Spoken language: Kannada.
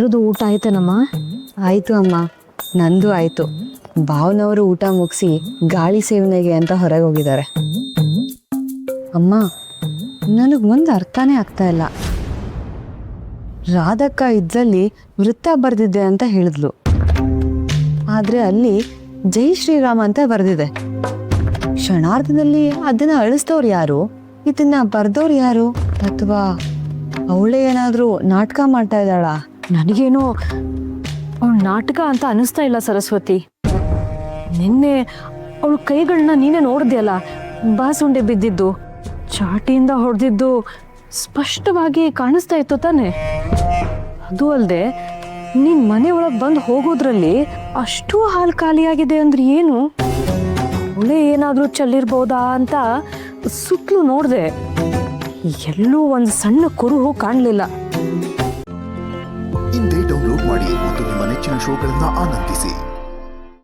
ಎಲ್ರದ್ದು ಊಟ ಆಯ್ತೇನಮ್ಮ? ಆಯಿತು ಅಮ್ಮ, ನಂದು ಆಯಿತು. ಭಾವನವರು ಊಟ ಮುಗಿಸಿ ಗಾಳಿ ಸೇವನೆಗೆ ಅಂತ ಹೊರಗೆ ಹೋಗಿದ್ದಾರೆ. ಅಮ್ಮ, ನನಗೆ ಒಂದು ಅರ್ಥನೇ ಆಗ್ತಾ ಇಲ್ಲ. ರಾಧಕ್ಕ ಇದ್ರಲ್ಲಿ ವೃತ್ತ ಬರೆದಿದ್ದೆ ಅಂತ ಹೇಳಿದ್ಲು, ಆದರೆ ಅಲ್ಲಿ ಜೈ ಶ್ರೀರಾಮ್ ಅಂತ ಬರೆದಿದೆ. ಕ್ಷಣಾರ್ಧದಲ್ಲಿ ಅದನ್ನ ಅಳಿಸ್ತವ್ರು ಯಾರು? ಇದನ್ನ ಬರ್ದವ್ರು ಯಾರು? ಅಥವಾ ಅವಳೇ ಏನಾದರೂ ನಾಟಕ ಮಾಡ್ತಾ ಇದ್ದಾಳ? ನನಗೇನೋ ಅವಳ ನಾಟಕ ಅಂತ ಅನಿಸ್ತಾ ಇಲ್ಲ ಸರಸ್ವತಿ. ನಿನ್ನೆ ಅವಳ ಕೈಗಳನ್ನ ನೀನೇ ನೋಡ್ದೆಯಲ್ಲ, ಬಾಸುಂಡೆ ಬಿದ್ದಿದ್ದು, ಚಾಟಿಯಿಂದ ಹೊಡೆದಿದ್ದು ಸ್ಪಷ್ಟವಾಗಿ ಕಾಣಿಸ್ತಾ ಇತ್ತು ತಾನೆ. ಅದು ಅಲ್ಲದೆ ನೀನ್ ಮನೆ ಒಳಗೆ ಬಂದು ಹೋಗೋದ್ರಲ್ಲಿ ಅಷ್ಟು ಹಾಲು ಖಾಲಿಯಾಗಿದೆ ಅಂದ್ರೆ ಏನು? ಅವಳೇ ಏನಾದ್ರೂ ಚೆಲ್ಲಿರ್ಬೋದಾ ಅಂತ ಸುತ್ತಲೂ ನೋಡ್ದೆ, ಎಲ್ಲೂ ಒಂದು ಸಣ್ಣ ಕುರುಹು ಕಾಣಲಿಲ್ಲ. ಇಂದೇ ಡೌನ್ಲೋಡ್ ಮಾಡಿ ಮತ್ತು ನಿಮ್ಮ ನೆಚ್ಚಿನ ಶೋಗಳನ್ನ ಆನಂದಿಸಿ.